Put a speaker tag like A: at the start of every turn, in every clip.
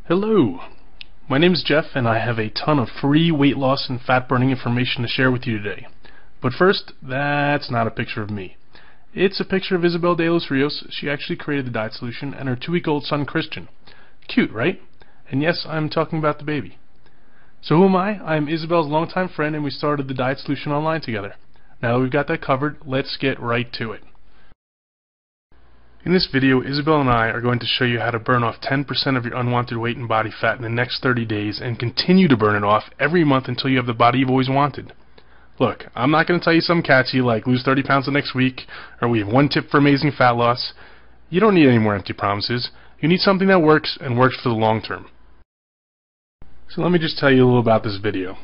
A: Hello, my name is Jeff and I have a ton of free weight loss and fat burning information to share with you today. But first, that's not a picture of me. It's a picture of Isabel De Los Rios. She actually created the diet solution, and her 2-week-old son Christian. Cute, right? And yes, I'm talking about the baby. So who am I? I'm Isabel's longtime friend and we started the diet solution online together. Now that we've got that covered, let's get right to it. In this video, Isabel and I are going to show you how to burn off 10% of your unwanted weight and body fat in the next 30 days and continue to burn it off every month until you have the body you've always wanted. Look, I'm not going to tell you some catchy like lose 30 pounds the next week or we have one tip for amazing fat loss. You don't need any more empty promises. You need something that works and works for the long term. So let me just tell you a little about this video.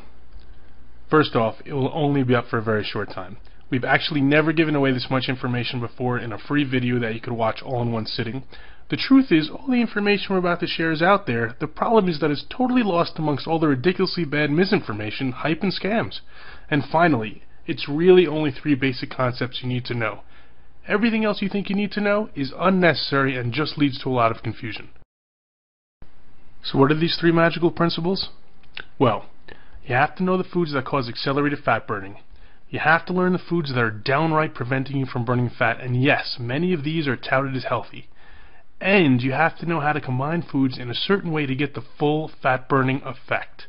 A: First off, it will only be up for a very short time. We've actually never given away this much information before in a free video that you could watch all in one sitting. The truth is, all the information we're about to share is out there. The problem is that it's totally lost amongst all the ridiculously bad misinformation, hype, and scams. And finally, it's really only 3 basic concepts you need to know. Everything else you think you need to know is unnecessary and just leads to a lot of confusion. So what are these 3 magical principles? Well, you have to know the foods that cause accelerated fat burning. You have to learn the foods that are downright preventing you from burning fat, and yes, many of these are touted as healthy. And you have to know how to combine foods in a certain way to get the full fat burning effect.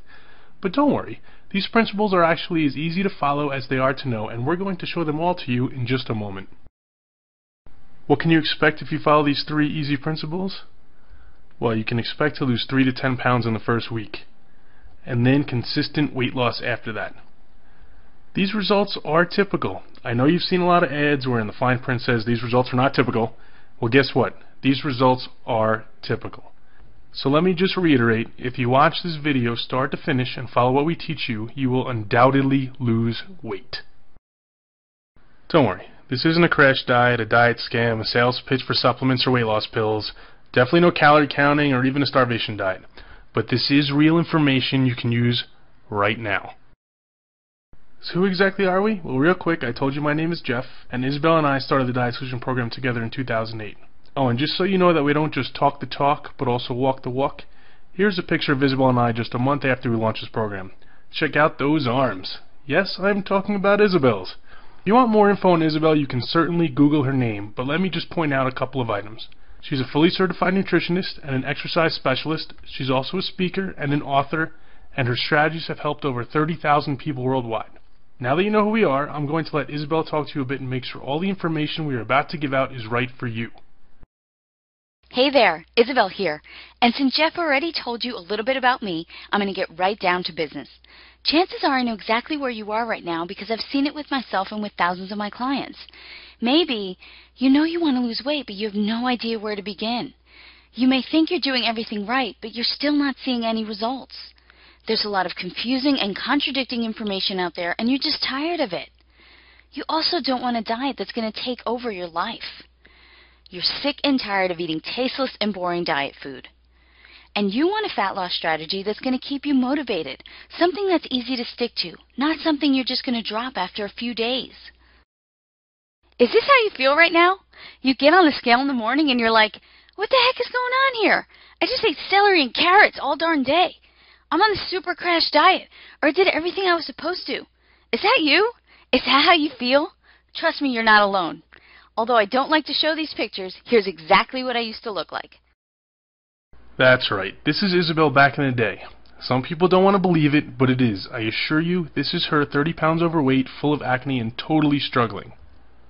A: But don't worry, these principles are actually as easy to follow as they are to know, and we're going to show them all to you in just a moment. What can you expect if you follow these 3 easy principles? Well, you can expect to lose 3 to 10 pounds in the first week, and then consistent weight loss after that. These results are typical. I know you've seen a lot of ads where in the fine print says these results are not typical. Well, guess what? These results are typical. So let me just reiterate, if you watch this video start to finish and follow what we teach you, you will undoubtedly lose weight. Don't worry, this isn't a crash diet, a diet scam, a sales pitch for supplements or weight loss pills, definitely no calorie counting or even a starvation diet. But this is real information you can use right now. So who exactly are we? Well, real quick, I told you my name is Jeff, and Isabel and I started the Diet Solution program together in 2008. Oh, and just so you know that we don't just talk the talk, but also walk the walk, here's a picture of Isabel and I just a month after we launched this program. Check out those arms. Yes, I'm talking about Isabel's. If you want more info on Isabel, you can certainly Google her name, but let me just point out a couple of items. She's a fully certified nutritionist and an exercise specialist. She's also a speaker and an author, and her strategies have helped over 30,000 people worldwide. Now that you know who we are, I'm going to let Isabel talk to you a bit and make sure all the information we are about to give out is right for you.
B: Hey there, Isabel here. And since Jeff already told you a little bit about me, I'm going to get right down to business. Chances are I know exactly where you are right now because I've seen it with myself and with thousands of my clients. Maybe you know you want to lose weight, but you have no idea where to begin. You may think you're doing everything right, but you're still not seeing any results. There's a lot of confusing and contradicting information out there, and you're just tired of it. You also don't want a diet that's going to take over your life. You're sick and tired of eating tasteless and boring diet food. And you want a fat loss strategy that's going to keep you motivated, something that's easy to stick to, not something you're just going to drop after a few days. Is this how you feel right now? You get on the scale in the morning and you're like, what the heck is going on here? I just ate celery and carrots all darn day. I'm on the super crash diet, or I did everything I was supposed to. Is that you? Is that how you feel? Trust me, you're not alone. Although I don't like to show these pictures, here's exactly what I used to look like.
A: That's right. This is Isabel back in the day. Some people don't want to believe it, but it is. I assure you, this is her 30 pounds overweight, full of acne, and totally struggling.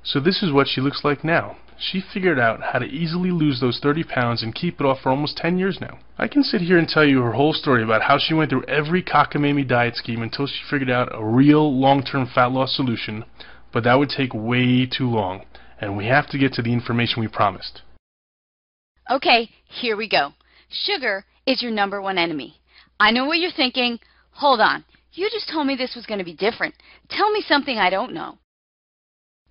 A: So this is what she looks like now. She figured out how to easily lose those 30 pounds and keep it off for almost 10 years now. I can sit here and tell you her whole story about how she went through every cockamamie diet scheme until she figured out a real long-term fat loss solution, but that would take way too long, and we have to get to the information we promised.
B: Okay, here we go. Sugar is your #1 enemy. I know what you're thinking. Hold on. You just told me this was going to be different. Tell me something I don't know.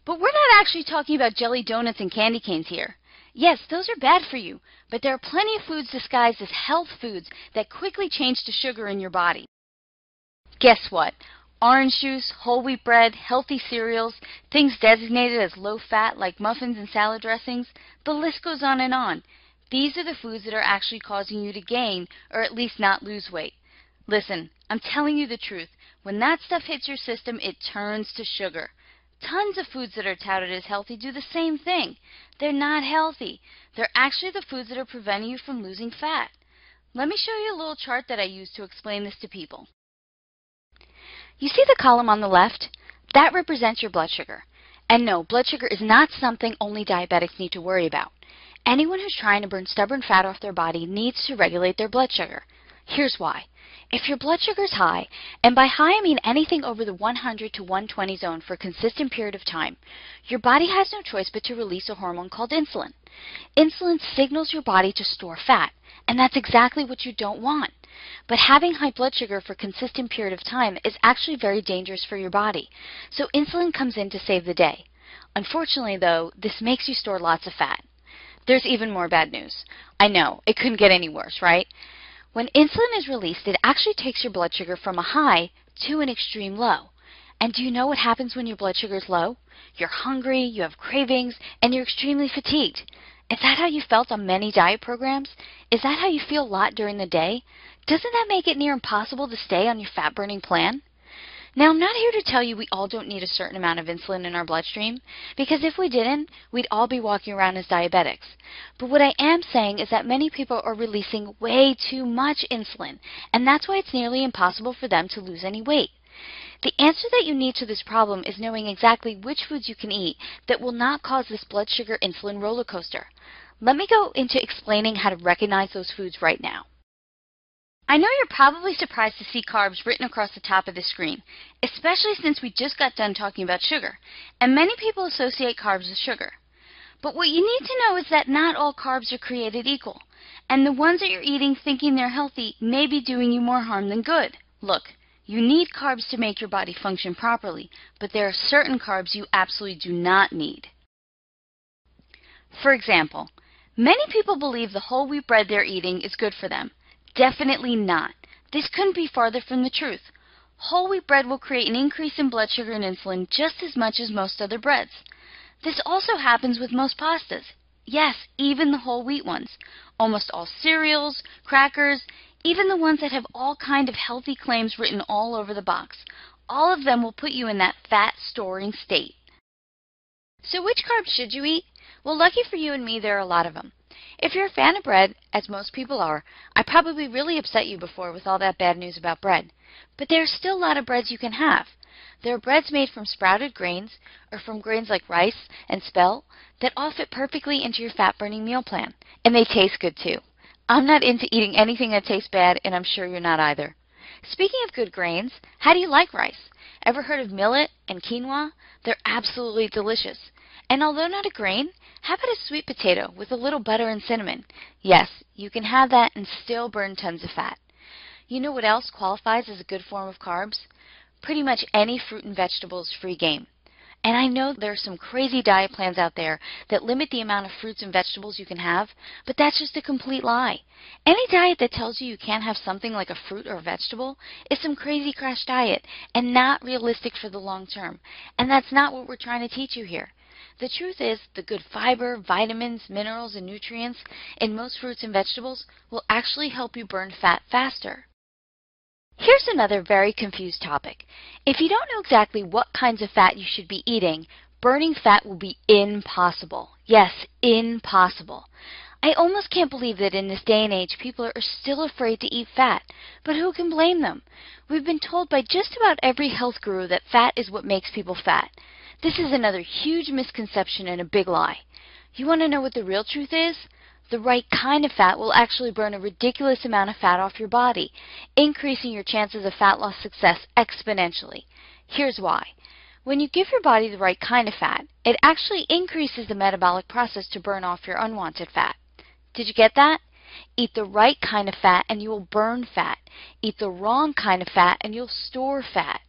B: But we're not actually talking about jelly donuts and candy canes here. Yes, those are bad for you, but there are plenty of foods disguised as health foods that quickly change to sugar in your body. Guess what? Orange juice, whole wheat bread, healthy cereals, things designated as low fat like muffins and salad dressings, the list goes on and on. These are the foods that are actually causing you to gain, or at least not lose weight. Listen, I'm telling you the truth. When that stuff hits your system, it turns to sugar. Tons of foods that are touted as healthy do the same thing. They're not healthy. They're actually the foods that are preventing you from losing fat. Let me show you a little chart that I use to explain this to people. You see the column on the left? That represents your blood sugar. And no, blood sugar is not something only diabetics need to worry about. Anyone who's trying to burn stubborn fat off their body needs to regulate their blood sugar. Here's why. If your blood sugar is high, and by high I mean anything over the 100 to 120 zone for a consistent period of time, your body has no choice but to release a hormone called insulin. Insulin signals your body to store fat, and that's exactly what you don't want. But having high blood sugar for a consistent period of time is actually very dangerous for your body, so insulin comes in to save the day. Unfortunately, though, this makes you store lots of fat. There's even more bad news. I know, it couldn't get any worse, right? When insulin is released, it actually takes your blood sugar from a high to an extreme low. And do you know what happens when your blood sugar is low? You're hungry, you have cravings, and you're extremely fatigued. Is that how you felt on many diet programs? Is that how you feel a lot during the day? Doesn't that make it near impossible to stay on your fat-burning plan? Now, I'm not here to tell you we all don't need a certain amount of insulin in our bloodstream, because if we didn't, we'd all be walking around as diabetics. But what I am saying is that many people are releasing way too much insulin, and that's why it's nearly impossible for them to lose any weight. The answer that you need to this problem is knowing exactly which foods you can eat that will not cause this blood sugar insulin roller coaster. Let me go into explaining how to recognize those foods right now. I know you're probably surprised to see carbs written across the top of the screen, especially since we just got done talking about sugar, and many people associate carbs with sugar. But what you need to know is that not all carbs are created equal, and the ones that you're eating thinking they're healthy may be doing you more harm than good. Look, you need carbs to make your body function properly, but there are certain carbs you absolutely do not need. For example, many people believe the whole wheat bread they're eating is good for them. Definitely not. This couldn't be farther from the truth. Whole wheat bread will create an increase in blood sugar and insulin just as much as most other breads. This also happens with most pastas. Yes, even the whole wheat ones. Almost all cereals, crackers, even the ones that have all kind of healthy claims written all over the box. All of them will put you in that fat-storing state. So which carbs should you eat? Well, lucky for you and me, there are a lot of them. If you're a fan of bread, as most people are, I probably really upset you before with all that bad news about bread. But there are still a lot of breads you can have. There are breads made from sprouted grains, or from grains like rice and spelt, that all fit perfectly into your fat-burning meal plan. And they taste good, too. I'm not into eating anything that tastes bad, and I'm sure you're not either. Speaking of good grains, how do you like rice? Ever heard of millet and quinoa? They're absolutely delicious. And although not a grain, how about a sweet potato with a little butter and cinnamon? Yes, you can have that and still burn tons of fat. You know what else qualifies as a good form of carbs? Pretty much any fruit and vegetable is free game. And I know there are some crazy diet plans out there that limit the amount of fruits and vegetables you can have, but that's just a complete lie. Any diet that tells you you can't have something like a fruit or a vegetable is some crazy crash diet and not realistic for the long term. And that's not what we're trying to teach you here. The truth is, the good fiber, vitamins, minerals, and nutrients in most fruits and vegetables will actually help you burn fat faster. Here's another very confused topic. If you don't know exactly what kinds of fat you should be eating, burning fat will be impossible. Yes, impossible. I almost can't believe that in this day and age people are still afraid to eat fat. But who can blame them? We've been told by just about every health guru that fat is what makes people fat. This is another huge misconception and a big lie. You want to know what the real truth is? The right kind of fat will actually burn a ridiculous amount of fat off your body, increasing your chances of fat loss success exponentially. Here's why. When you give your body the right kind of fat, it actually increases the metabolic process to burn off your unwanted fat. Did you get that? Eat the right kind of fat and you will burn fat. Eat the wrong kind of fat and you'll store fat.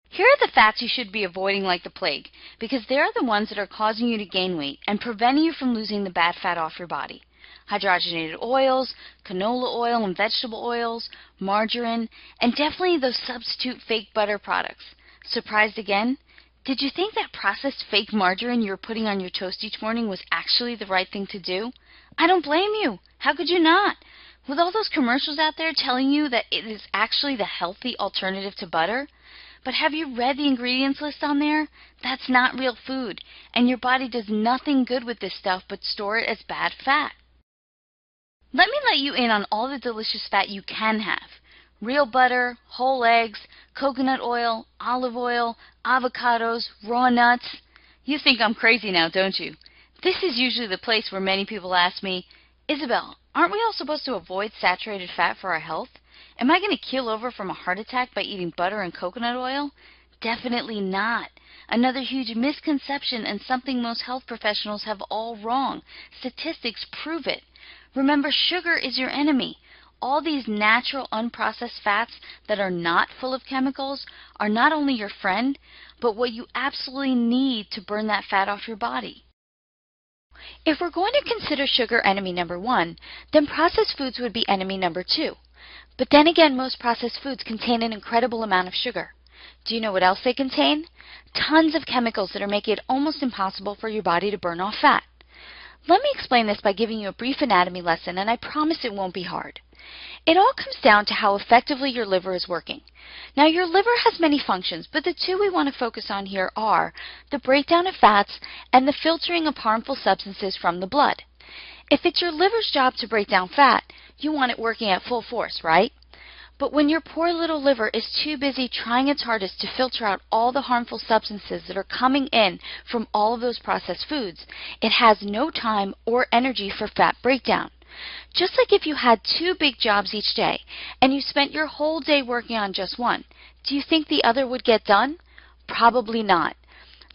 B: Here are the fats you should be avoiding like the plague, because they're the ones that are causing you to gain weight and preventing you from losing the bad fat off your body. Hydrogenated oils, canola oil and vegetable oils, margarine, and definitely those substitute fake butter products. Surprised again? Did you think that processed fake margarine you were putting on your toast each morning was actually the right thing to do? I don't blame you. How could you not? With all those commercials out there telling you that it is actually the healthy alternative to butter. But have you read the ingredients list on there? That's not real food, and your body does nothing good with this stuff but store it as bad fat. Let me let you in on all the delicious fat you can have. Real butter, whole eggs, coconut oil, olive oil, avocados, raw nuts. You think I'm crazy now, don't you? This is usually the place where many people ask me, Isabel, aren't we all supposed to avoid saturated fat for our health? Am I going to keel over from a heart attack by eating butter and coconut oil? Definitely not. Another huge misconception and something most health professionals have all wrong. Statistics prove it. Remember, sugar is your enemy. All these natural unprocessed fats that are not full of chemicals are not only your friend, but what you absolutely need to burn that fat off your body. If we're going to consider sugar enemy number 1, then processed foods would be enemy number 2. But then again, most processed foods contain an incredible amount of sugar. Do you know what else they contain? Tons of chemicals that are making it almost impossible for your body to burn off fat. Let me explain this by giving you a brief anatomy lesson, and I promise it won't be hard. It all comes down to how effectively your liver is working. Now, your liver has many functions, but the two we want to focus on here are the breakdown of fats and the filtering of harmful substances from the blood. If it's your liver's job to break down fat, you want it working at full force, right? But when your poor little liver is too busy trying its hardest to filter out all the harmful substances that are coming in from all of those processed foods, it has no time or energy for fat breakdown. Just like if you had 2 big jobs each day and you spent your whole day working on just one, do you think the other would get done? Probably not.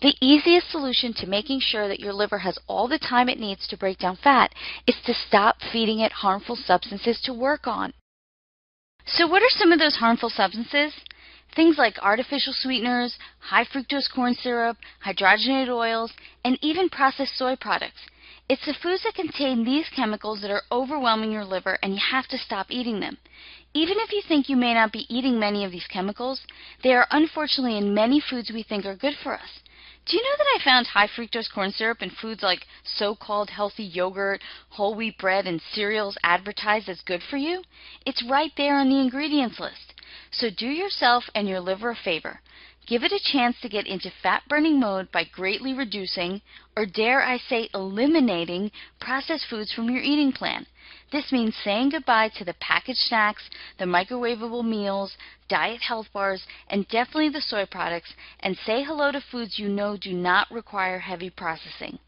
B: The easiest solution to making sure that your liver has all the time it needs to break down fat is to stop feeding it harmful substances to work on. So what are some of those harmful substances? Things like artificial sweeteners, high fructose corn syrup, hydrogenated oils, and even processed soy products. It's the foods that contain these chemicals that are overwhelming your liver, and you have to stop eating them. Even if you think you may not be eating many of these chemicals, they are unfortunately in many foods we think are good for us. Do you know that I found high fructose corn syrup in foods like so-called healthy yogurt, whole wheat bread, and cereals advertised as good for you? It's right there on the ingredients list. So do yourself and your liver a favor. Give it a chance to get into fat-burning mode by greatly reducing, or dare I say eliminating, processed foods from your eating plan. This means saying goodbye to the packaged snacks, the microwavable meals, diet health bars, and definitely the soy products, and say hello to foods you know do not require heavy processing.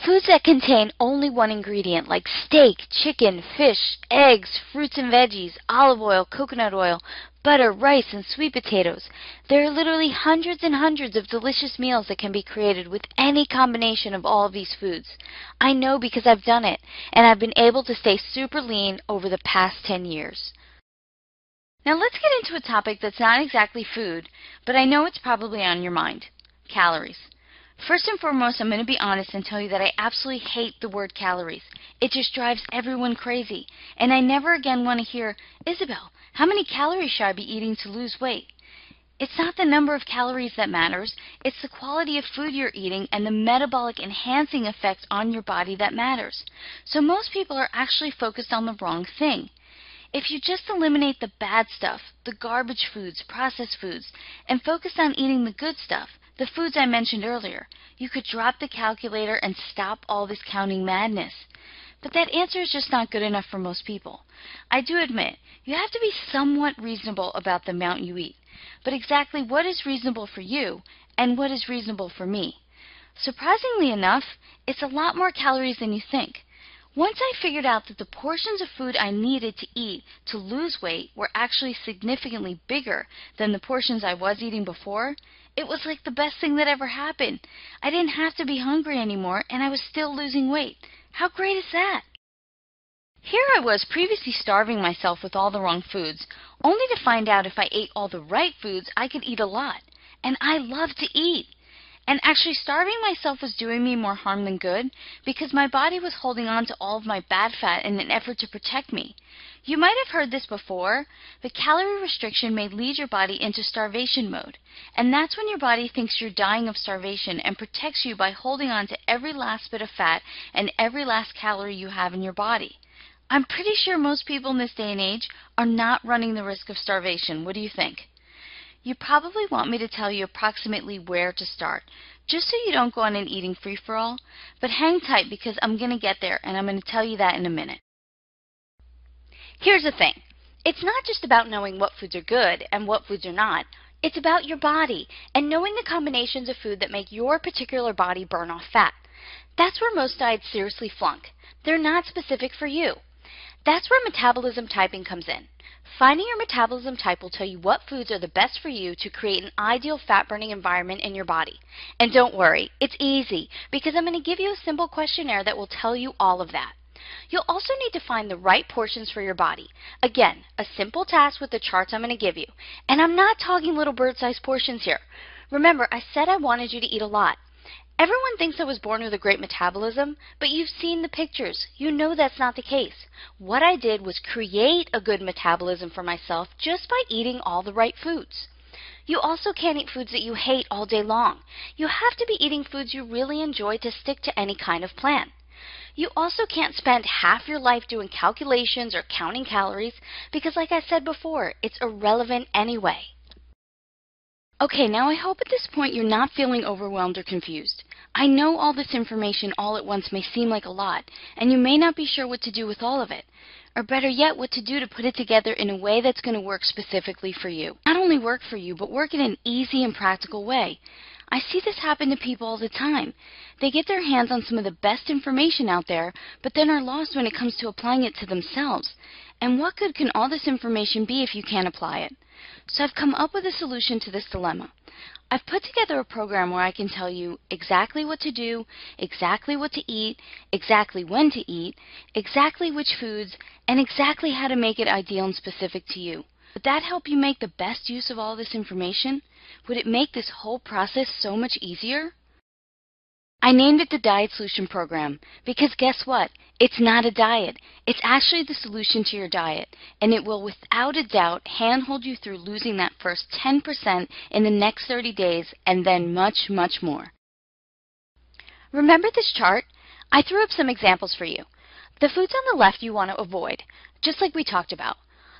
B: Foods that contain only one ingredient, like steak, chicken, fish, eggs, fruits and veggies, olive oil, coconut oil, butter, rice, and sweet potatoes. There are literally hundreds and hundreds of delicious meals that can be created with any combination of all of these foods. I know because I've done it, and I've been able to stay super lean over the past 10 years. Now let's get into a topic that's not exactly food, but I know it's probably on your mind: calories. First and foremost, I'm going to be honest and tell you that I absolutely hate the word calories. It just drives everyone crazy. And I never again want to hear, Isabel, how many calories should I be eating to lose weight? It's not the number of calories that matters. It's the quality of food you're eating and the metabolic enhancing effect on your body that matters. So most people are actually focused on the wrong thing. If you just eliminate the bad stuff, the garbage foods, processed foods, and focus on eating the good stuff, the foods I mentioned earlier, you could drop the calculator and stop all this counting madness. But that answer is just not good enough for most people. I do admit, you have to be somewhat reasonable about the amount you eat. But exactly what is reasonable for you and what is reasonable for me? Surprisingly enough, it's a lot more calories than you think. Once I figured out that the portions of food I needed to eat to lose weight were actually significantly bigger than the portions I was eating before, it was like the best thing that ever happened. I didn't have to be hungry anymore, and I was still losing weight. How great is that? Here I was previously starving myself with all the wrong foods, only to find out if I ate all the right foods, I could eat a lot. And I love to eat. And actually starving myself was doing me more harm than good because my body was holding on to all of my bad fat in an effort to protect me. You might have heard this before, but calorie restriction may lead your body into starvation mode. And that's when your body thinks you're dying of starvation and protects you by holding on to every last bit of fat and every last calorie you have in your body. I'm pretty sure most people in this day and age are not running the risk of starvation. What do you think? You probably want me to tell you approximately where to start, just so you don't go on an eating free-for-all, but hang tight because I'm going to get there and I'm going to tell you that in a minute. Here's the thing. It's not just about knowing what foods are good and what foods are not. It's about your body and knowing the combinations of food that make your particular body burn off fat. That's where most diets seriously flunk. They're not specific for you. That's where metabolism typing comes in. Finding your metabolism type will tell you what foods are the best for you to create an ideal fat-burning environment in your body. And don't worry, it's easy because I'm going to give you a simple questionnaire that will tell you all of that. You'll also need to find the right portions for your body. Again, a simple task with the charts I'm going to give you. And I'm not talking little bird-sized portions here. Remember, I said I wanted you to eat a lot. Everyone thinks I was born with a great metabolism, but you've seen the pictures. You know that's not the case. What I did was create a good metabolism for myself just by eating all the right foods. You also can't eat foods that you hate all day long. You have to be eating foods you really enjoy to stick to any kind of plan. You also can't spend half your life doing calculations or counting calories because, like I said before, it's irrelevant anyway. Okay, now I hope at this point you're not feeling overwhelmed or confused. I know all this information all at once may seem like a lot, and you may not be sure what to do with all of it. Or better yet, what to do to put it together in a way that's going to work specifically for you. Not only work for you, but work in an easy and practical way. I see this happen to people all the time. They get their hands on some of the best information out there, but then are lost when it comes to applying it to themselves. And what good can all this information be if you can't apply it? So I've come up with a solution to this dilemma. I've put together a program where I can tell you exactly what to do, exactly what to eat, exactly when to eat, exactly which foods, and exactly how to make it ideal and specific to you. Would that help you make the best use of all this information? Would it make this whole process so much easier? I named it the Diet Solution Program because guess what? It's not a diet. It's actually the solution to your diet, and it will without a doubt handhold you through losing that first 10% in the next 30 days and then much, much more. Remember this chart? I threw up some examples for you. The foods on the left you want to avoid, just like we talked about.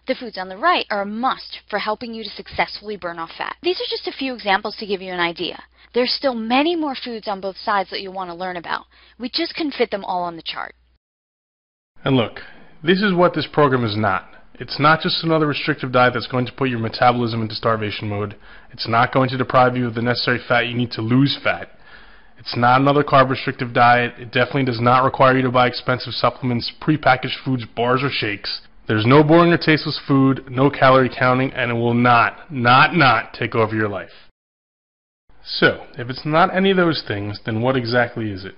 B: The foods on the right are a must for helping you to successfully burn off fat. These are just a few examples to give you an idea. There's still many more foods on both sides that you'll want to learn about. We just couldn't fit them all on the chart.
A: And look, this is what this program is not. It's not just another restrictive diet that's going to put your metabolism into starvation mode. It's not going to deprive you of the necessary fat you need to lose fat. It's not another carb restrictive diet. It definitely does not require you to buy expensive supplements, prepackaged foods, bars, or shakes. There's no boring or tasteless food, no calorie counting, and it will not take over your life. So, if it's not any of those things, then what exactly is it?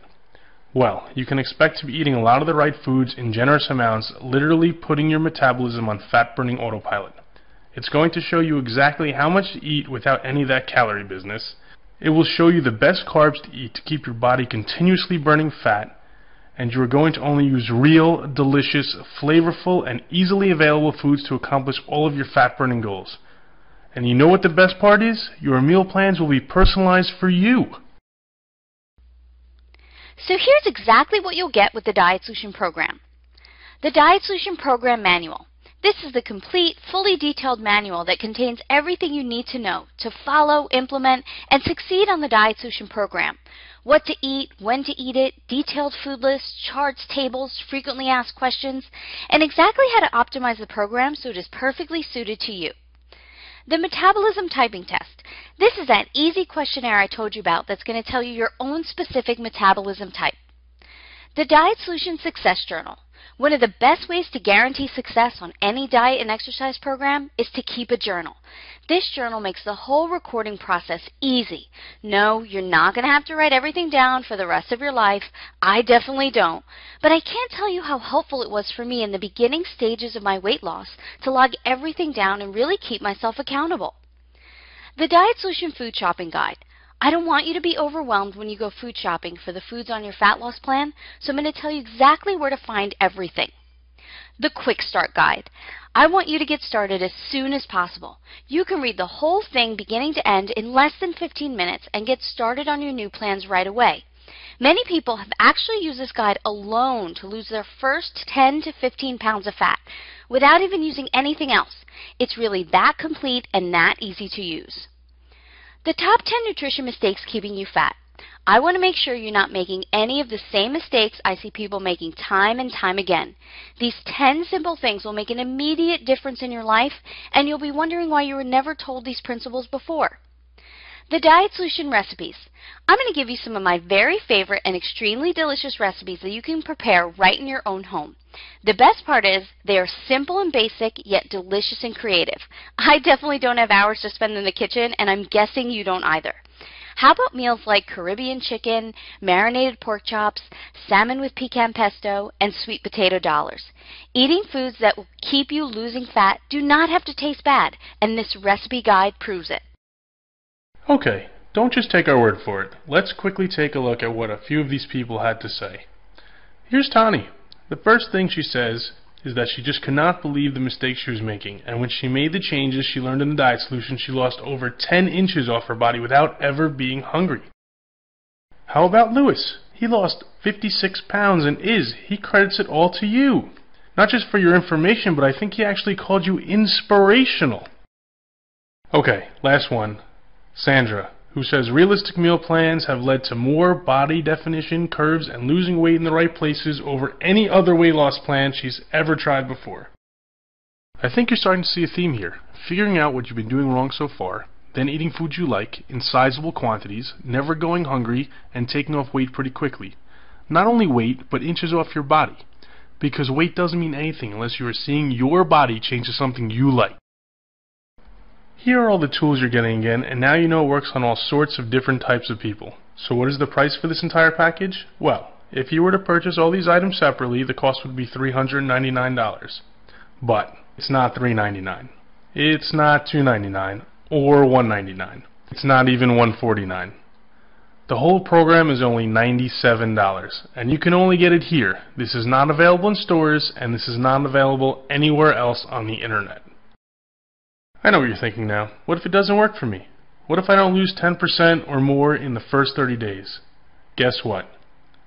A: Well, you can expect to be eating a lot of the right foods in generous amounts, literally putting your metabolism on fat-burning autopilot. It's going to show you exactly how much to eat without any of that calorie business. It will show you the best carbs to eat to keep your body continuously burning fat, and you are going to only use real, delicious, flavorful, and easily available foods to accomplish all of your fat-burning goals. And you know what the best part is? Your meal plans will be personalized for you.
B: So here's exactly what you'll get with the Diet Solution Program. The Diet Solution Program Manual. This is the complete, fully detailed manual that contains everything you need to know to follow, implement, and succeed on the Diet Solution Program. What to eat, when to eat it, detailed food lists, charts, tables, frequently asked questions, and exactly how to optimize the program so it is perfectly suited to you. The Metabolism Typing Test. This is that easy questionnaire I told you about that's going to tell you your own specific metabolism type. The Diet Solution Success Journal. One of the best ways to guarantee success on any diet and exercise program is to keep a journal. This journal makes the whole recording process easy. No, you're not going to have to write everything down for the rest of your life. I definitely don't. But I can't tell you how helpful it was for me in the beginning stages of my weight loss to log everything down and really keep myself accountable. The Diet Solution Food Shopping Guide. I don't want you to be overwhelmed when you go food shopping for the foods on your fat loss plan, so I'm going to tell you exactly where to find everything. The Quick Start Guide. I want you to get started as soon as possible. You can read the whole thing beginning to end in less than 15 minutes and get started on your new plans right away. Many people have actually used this guide alone to lose their first 10 to 15 pounds of fat without even using anything else. It's really that complete and that easy to use. The top 10 nutrition mistakes keeping you fat. I want to make sure you're not making any of the same mistakes I see people making time and time again. These 10 simple things will make an immediate difference in your life, and you'll be wondering why you were never told these principles before. The Diet Solution recipes. I'm going to give you some of my very favorite and extremely delicious recipes that you can prepare right in your own home. The best part is they are simple and basic, yet delicious and creative. I definitely don't have hours to spend in the kitchen, and I'm guessing you don't either. How about meals like Caribbean chicken, marinated pork chops, salmon with pecan pesto, and sweet potato dollars? Eating foods that will keep you losing fat do not have to taste bad, and this recipe guide proves it.
A: Okay, don't just take our word for it. Let's quickly take a look at what a few of these people had to say. Here's Tani. The first thing she says is that she just could not believe the mistakes she was making, and when she made the changes she learned in the Diet Solution, she lost over 10 inches off her body without ever being hungry. How about Lewis? He lost 56 pounds and he credits it all to you. Not just for your information, but I think he actually called you inspirational. Okay, last one. Sandra, who says realistic meal plans have led to more body definition, curves, and losing weight in the right places over any other weight loss plan she's ever tried before. I think you're starting to see a theme here, figuring out what you've been doing wrong so far, then eating foods you like in sizable quantities, never going hungry, and taking off weight pretty quickly. Not only weight, but inches off your body. Because weight doesn't mean anything unless you are seeing your body change to something you like. Here are all the tools you're getting again, and now you know it works on all sorts of different types of people. So what is the price for this entire package? Well, if you were to purchase all these items separately, the cost would be $399. But it's not $399. It's not $299 or $199. It's not even $149. The whole program is only $97, and you can only get it here. This is not available in stores, and this is not available anywhere else on the internet. I know what you're thinking now. What if it doesn't work for me? What if I don't lose 10% or more in the first 30 days? Guess what?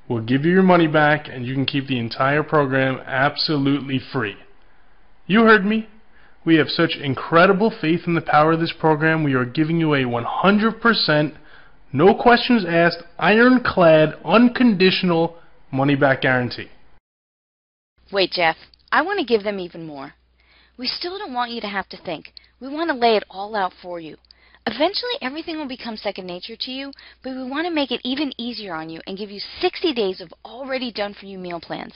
A: We'll give you your money back and you can keep the entire program absolutely free. You heard me. We have such incredible faith in the power of this program, we are giving you a 100%, no questions asked, ironclad, unconditional money-back guarantee.
B: Wait, Jeff, I want to give them even more. We still don't want you to have to think. We want to lay it all out for you. Eventually, everything will become second nature to you, but we want to make it even easier on you and give you 60 days of already done-for-you meal plans.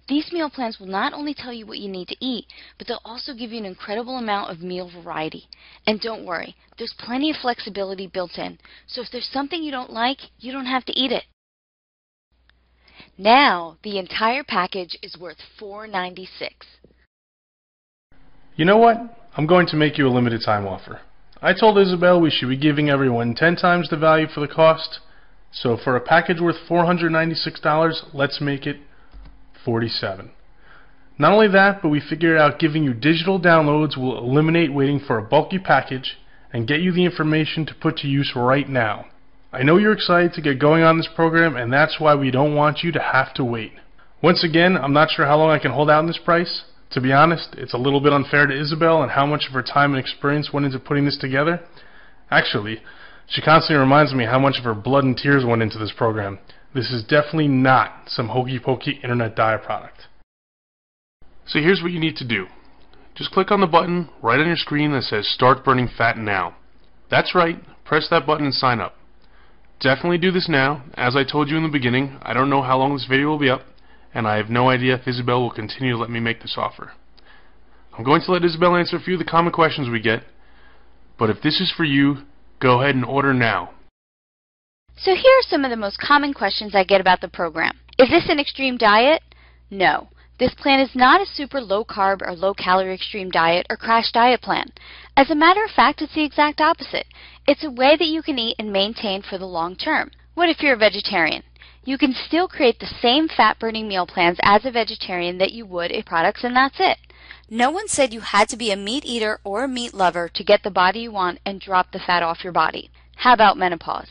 B: These meal plans will not only tell you what you need to eat, but they'll also give you an incredible amount of meal variety. And don't worry, there's plenty of flexibility built in, so if there's something you don't like, you don't have to eat it. Now, the entire package is worth $496.
A: You know what? I'm going to make you a limited time offer. I told Isabel we should be giving everyone 10 times the value for the cost, so for a package worth $496, let's make it $47. Not only that, but we figured out giving you digital downloads will eliminate waiting for a bulky package and get you the information to put to use right now. I know you're excited to get going on this program, and that's why we don't want you to have to wait. Once again, I'm not sure how long I can hold out on this price. To be honest, it's a little bit unfair to Isabel and how much of her time and experience went into putting this together. Actually, she constantly reminds me how much of her blood and tears went into this program. This is definitely not some hokey-pokey internet diet product. So here's what you need to do. Just click on the button right on your screen that says Start Burning Fat Now. That's right, press that button and sign up. Definitely do this now. As I told you in the beginning, I don't know how long this video will be up, and I have no idea if Isabel will continue to let me make this offer. I'm going to let Isabel answer a few of the common questions we get, but if this is for you, go ahead and order now.
B: So here are some of the most common questions I get about the program. Is this an extreme diet? No. This plan is not a super low-carb or low-calorie extreme diet or crash diet plan. As a matter of fact, it's the exact opposite. It's a way that you can eat and maintain for the long term. What if you're a vegetarian? You can still create the same fat-burning meal plans as a vegetarian that you would a products, and that's it. No one said you had to be a meat eater or a meat lover to get the body you want and drop the fat off your body. How about menopause?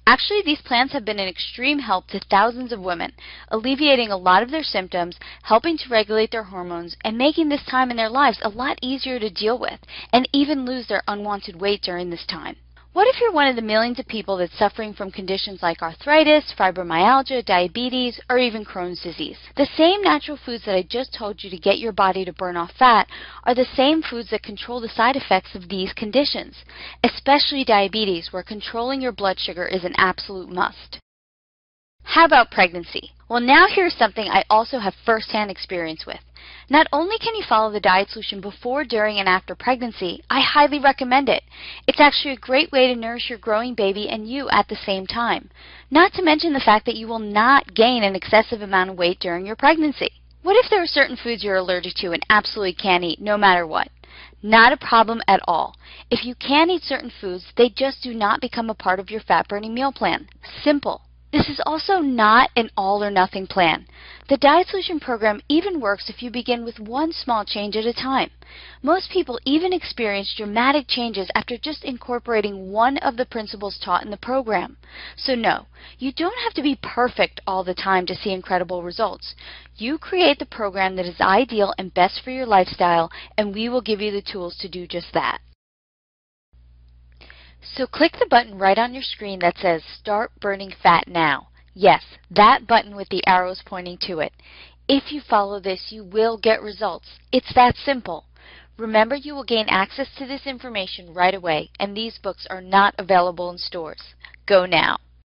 B: Actually, these plans have been an extreme help to thousands of women, alleviating a lot of their symptoms, helping to regulate their hormones, and making this time in their lives a lot easier to deal with, and even lose their unwanted weight during this time. What if you're one of the millions of people that's suffering from conditions like arthritis, fibromyalgia, diabetes, or even Crohn's disease? The same natural foods that I just told you to get your body to burn off fat are the same foods that control the side effects of these conditions, especially diabetes, where controlling your blood sugar is an absolute must. How about pregnancy? Well, now here's something I also have first-hand experience with. Not only can you follow the diet solution before, during, and after pregnancy, I highly recommend it. It's actually a great way to nourish your growing baby and you at the same time. Not to mention the fact that you will not gain an excessive amount of weight during your pregnancy. What if there are certain foods you're allergic to and absolutely can't eat no matter what? Not a problem at all. If you can eat certain foods, they just do not become a part of your fat-burning meal plan. Simple. This is also not an all-or-nothing plan. The Diet Solution program even works if you begin with one small change at a time. Most people even experience dramatic changes after just incorporating one of the principles taught in the program. So no, you don't have to be perfect all the time to see incredible results. You create the program that is ideal and best for your lifestyle, and we will give you the tools to do just that. So click the button right on your screen that says Start Burning Fat Now. Yes, that button with the arrows pointing to it. If you follow this, you will get results. It's that simple. Remember, you will gain access to this information right away, and these books are not available in stores. Go now.